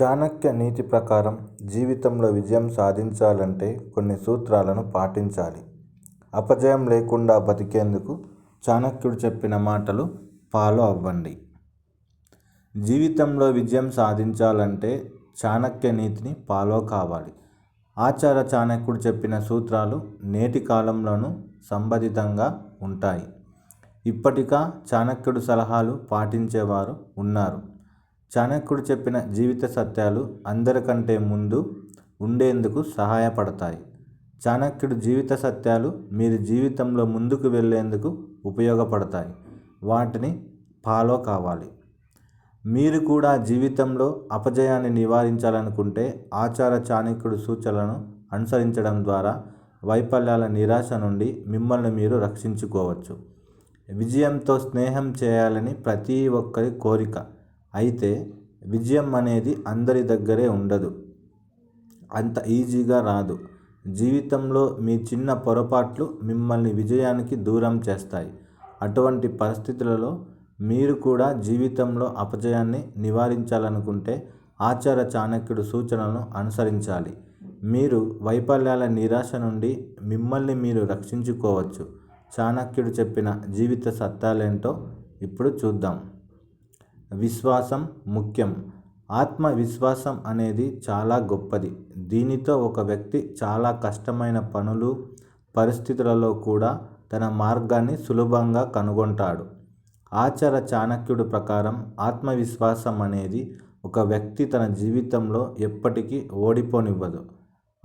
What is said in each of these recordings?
చాణక్య నీతి ప్రకారం జీవితంలో విజయం సాధించాలంటే కొన్ని సూత్రాలను పాటించాలి. అపజయం లేకుండా బతికేందుకు చాణక్యుడు చెప్పిన మాటలు ఫాలో అవ్వండి. జీవితంలో విజయం సాధించాలంటే చాణక్య నీతిని ఫాలో కావాలి. ఆచార్య చాణక్యుడు చెప్పిన సూత్రాలు నేటి కాలంలోనూ సంబంధితంగా ఉంటాయి. ఇప్పటికా చాణక్యుడు సలహాలు పాటించేవారు ఉన్నారు. చాణక్యుడు చెప్పిన జీవిత సత్యాలు అందరికంటే ముందు ఉండేందుకు సహాయపడతాయి. చాణక్యుడు జీవిత సత్యాలు మీరు జీవితంలో ముందుకు వెళ్ళేందుకు ఉపయోగపడతాయి. వాటిని ఫాలో కావాలి. మీరు కూడా జీవితంలో అపజయాన్ని నివారించాలనుకుంటే ఆచార్య చాణక్యుడు సూచనలను అనుసరించడం ద్వారా వైఫల్యాల నిరాశ నుండి మిమ్మల్ని మీరు రక్షించుకోవచ్చు. విజయంతో స్నేహం చేయాలని ప్రతి ఒక్కరి కోరిక. అయితే విజయం అనేది అందరి దగ్గరే ఉండదు. అంత ఈజీగా రాదు. జీవితంలో మీ చిన్న పొరపాట్లు మిమ్మల్ని విజయానికి దూరం చేస్తాయి. అటువంటి పరిస్థితులలో మీరు కూడా జీవితంలో అపజయాన్ని నివారించాలనుకుంటే ఆచార్య చాణక్యుడు సూచనలను అనుసరించాలి. మీరు వైఫల్యాల నిరాశ నుండి మిమ్మల్ని మీరు రక్షించుకోవచ్చు. చాణక్యుడు చెప్పిన జీవిత సత్యాలేంటో ఇప్పుడు చూద్దాం. విశ్వాసం ముఖ్యం. ఆత్మవిశ్వాసం అనేది చాలా గొప్పది. దీనితో ఒక వ్యక్తి చాలా కష్టమైన పనులు, పరిస్థితులలో కూడా తన మార్గాన్ని సులభంగా కనుగొంటాడు. ఆచార్య చాణక్యుడు ప్రకారం ఆత్మవిశ్వాసం అనేది ఒక వ్యక్తి తన జీవితంలో ఎప్పటికీ ఓడిపోనివ్వదు.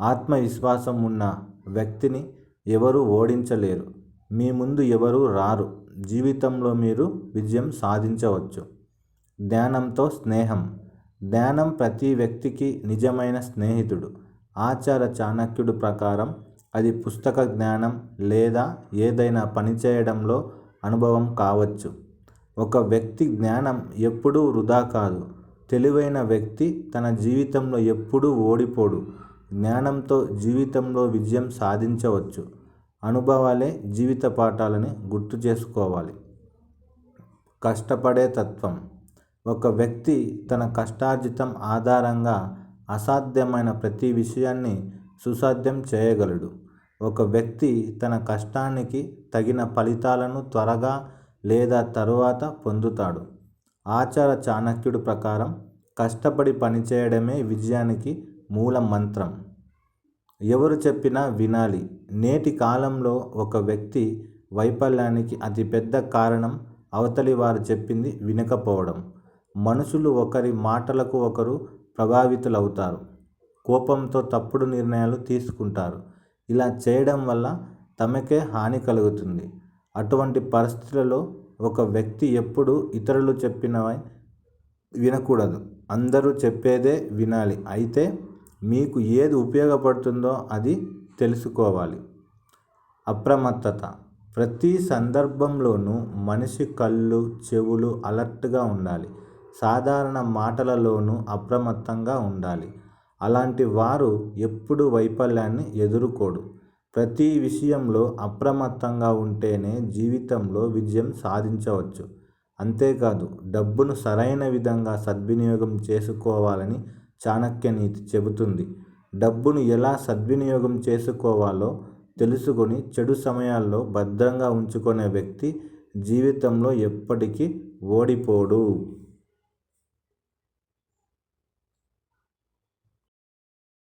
ఆత్మవిశ్వాసం ఉన్న వ్యక్తిని ఎవరూ ఓడించలేరు. మీ ముందు ఎవరూ రారు. జీవితంలో మీరు విజయం సాధించవచ్చు. జ్ఞానంతో స్నేహం. జ్ఞానం ప్రతి వ్యక్తికి నిజమైన స్నేహితుడు. ఆచార్య చాణక్యుడు ప్రకారం అది పుస్తక జ్ఞానం లేదా ఏదైనా పనిచేయడంలో అనుభవం కావచ్చు. ఒక వ్యక్తి జ్ఞానం ఎప్పుడూ వృధా కాదు. తెలివైన వ్యక్తి తన జీవితంలో ఎప్పుడూ ఓడిపోడు. జ్ఞానంతో జీవితంలో విజయం సాధించవచ్చు. అనుభవాలే జీవిత పాఠాలని గుర్తు చేసుకోవాలి. కష్టపడే తత్వం. ఒక వ్యక్తి తన కష్టార్జితం ఆధారంగా అసాధ్యమైన ప్రతి విషయాన్ని సుసాధ్యం చేయగలడు. ఒక వ్యక్తి తన కష్టానికి తగిన ఫలితాలను త్వరగా లేదా తరువాత పొందుతాడు. ఆచార్య చాణక్యుడు ప్రకారం కష్టపడి పనిచేయడమే విజయానికి మూల మంత్రం. ఎవరు చెప్పినా వినాలి. నేటి కాలంలో ఒక వ్యక్తి వైఫల్యానికి అతిపెద్ద కారణం అవతలి వారు చెప్పింది వినకపోవడం. మనుషులు ఒకరి మాటలకు ఒకరు ప్రభావితులవుతారు. కోపంతో తప్పుడు నిర్ణయాలు తీసుకుంటారు. ఇలా చేయడం వల్ల తమకే హాని కలుగుతుంది. అటువంటి పరిస్థితులలో ఒక వ్యక్తి ఎప్పుడూ ఇతరులు చెప్పినవి వినకూడదు. అందరూ చెప్పేదే వినాలి. అయితే మీకు ఏది ఉపయోగపడుతుందో అది తెలుసుకోవాలి. అప్రమత్తత. ప్రతి సందర్భంలోనూ మనిషి కళ్ళు, చెవులు అలర్ట్గా ఉండాలి. సాధారణ మాటలలోనూ అప్రమత్తంగా ఉండాలి. అలాంటి వారు ఎప్పుడూ వైఫల్యాన్ని ఎదుర్కోడు. ప్రతి విషయంలో అప్రమత్తంగా ఉంటేనే జీవితంలో విజయం సాధించవచ్చు. అంతేకాదు డబ్బును సరైన విధంగా సద్వినియోగం చేసుకోవాలని చాణక్య నీతి చెబుతుంది. డబ్బును ఎలా సద్వినియోగం చేసుకోవాలో తెలుసుకొని చెడు సమయాల్లో భద్రంగా ఉంచుకునే వ్యక్తి జీవితంలో ఎప్పటికీ ఓడిపోడు.